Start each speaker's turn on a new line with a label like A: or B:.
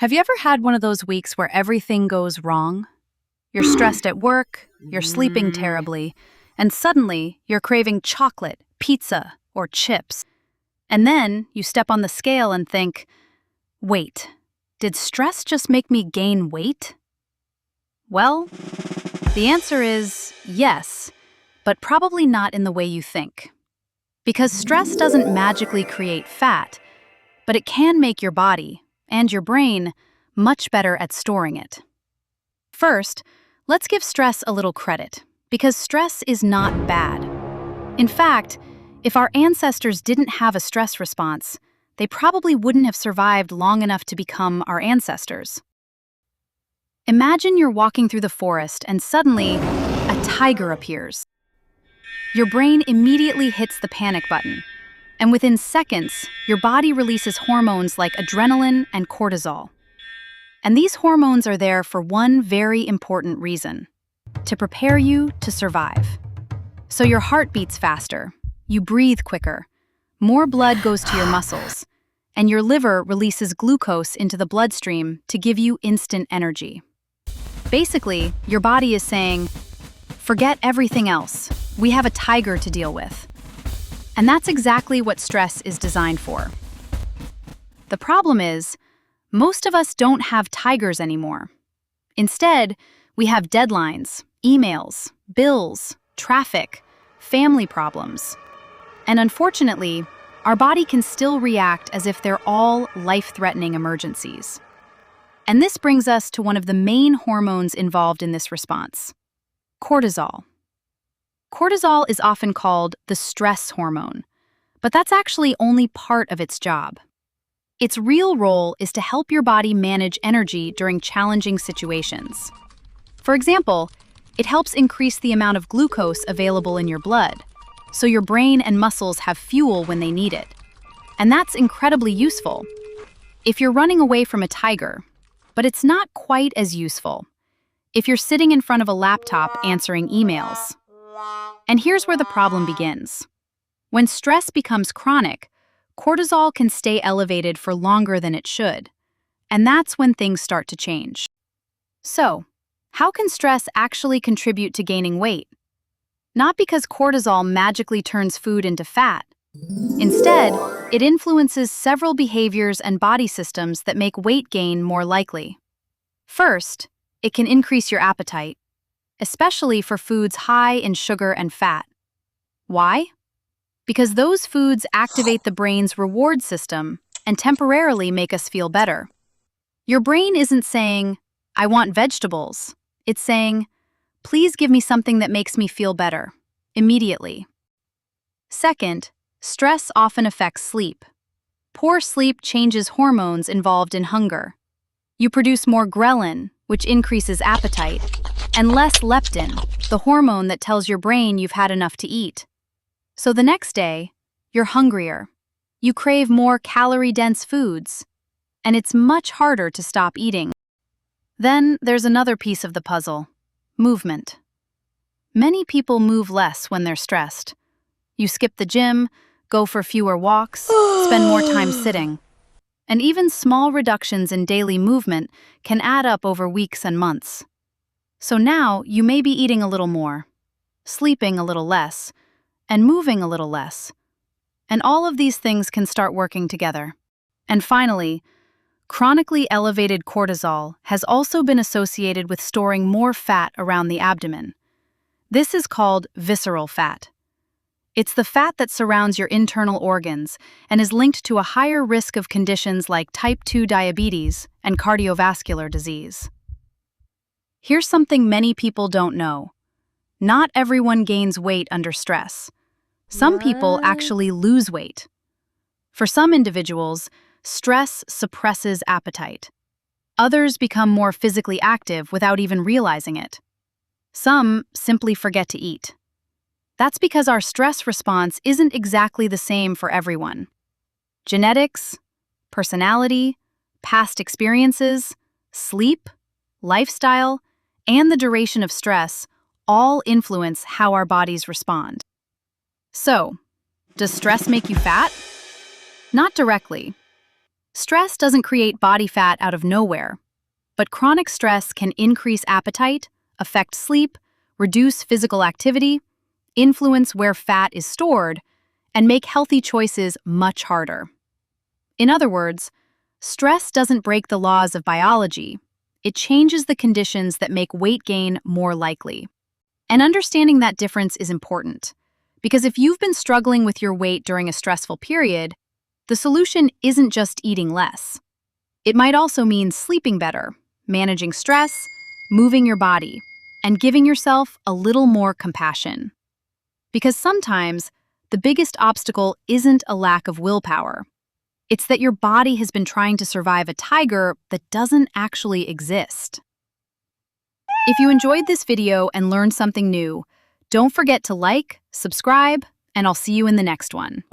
A: Have you ever had one of those weeks where everything goes wrong? You're stressed at work, you're sleeping terribly, and suddenly you're craving chocolate, pizza, or chips. And then you step on the scale and think, wait, did stress just make me gain weight? Well, the answer is yes, but probably not in the way you think. Because stress doesn't magically create fat, but it can make your body and your brain much better at storing it. First, let's give stress a little credit, because stress is not bad. In fact, if our ancestors didn't have a stress response, they probably wouldn't have survived long enough to become our ancestors. Imagine you're walking through the forest and suddenly a tiger appears. Your brain immediately hits the panic button, and within seconds, your body releases hormones like adrenaline and cortisol. And these hormones are there for one very important reason: to prepare you to survive. So your heart beats faster, you breathe quicker, more blood goes to your muscles, and your liver releases glucose into the bloodstream to give you instant energy. Basically, your body is saying, forget everything else, we have a tiger to deal with. And that's exactly what stress is designed for. The problem is, most of us don't have tigers anymore. Instead, we have deadlines, emails, bills, traffic, family problems. And unfortunately, our body can still react as if they're all life-threatening emergencies. And this brings us to one of the main hormones involved in this response: cortisol. Cortisol is often called the stress hormone, but that's actually only part of its job. Its real role is to help your body manage energy during challenging situations. For example, it helps increase the amount of glucose available in your blood, so your brain and muscles have fuel when they need it. And that's incredibly useful if you're running away from a tiger, but it's not quite as useful if you're sitting in front of a laptop answering emails. And here's where the problem begins. When stress becomes chronic, cortisol can stay elevated for longer than it should, and that's when things start to change. So, how can stress actually contribute to gaining weight? Not because cortisol magically turns food into fat. Instead, it influences several behaviors and body systems that make weight gain more likely. First, it can increase your appetite, especially for foods high in sugar and fat. Why? Because those foods activate the brain's reward system and temporarily make us feel better. Your brain isn't saying, I want vegetables. It's saying, please give me something that makes me feel better, immediately. Second, stress often affects sleep. Poor sleep changes hormones involved in hunger. You produce more ghrelin, which increases appetite, and less leptin, the hormone that tells your brain you've had enough to eat. So the next day, you're hungrier. You crave more calorie-dense foods, and it's much harder to stop eating. Then there's another piece of the puzzle: movement. Many people move less when they're stressed. You skip the gym, go for fewer walks, spend more time sitting. And even small reductions in daily movement can add up over weeks and months. So now you may be eating a little more, sleeping a little less, and moving a little less. And all of these things can start working together. And finally, chronically elevated cortisol has also been associated with storing more fat around the abdomen. This is called visceral fat. It's the fat that surrounds your internal organs and is linked to a higher risk of conditions like type 2 diabetes and cardiovascular disease. Here's something many people don't know. Not everyone gains weight under stress. Some people actually lose weight. For some individuals, stress suppresses appetite. Others become more physically active without even realizing it. Some simply forget to eat. That's because our stress response isn't exactly the same for everyone. Genetics, personality, past experiences, sleep, lifestyle, and the duration of stress all influence how our bodies respond. So, does stress make you fat? Not directly. Stress doesn't create body fat out of nowhere, but chronic stress can increase appetite, affect sleep, reduce physical activity, influence where fat is stored, and make healthy choices much harder. In other words, stress doesn't break the laws of biology. It changes the conditions that make weight gain more likely. And understanding that difference is important, because if you've been struggling with your weight during a stressful period, the solution isn't just eating less. It might also mean sleeping better, managing stress, moving your body, and giving yourself a little more compassion. Because sometimes, the biggest obstacle isn't a lack of willpower. It's that your body has been trying to survive a tiger that doesn't actually exist. If you enjoyed this video and learned something new, don't forget to like, subscribe, and I'll see you in the next one.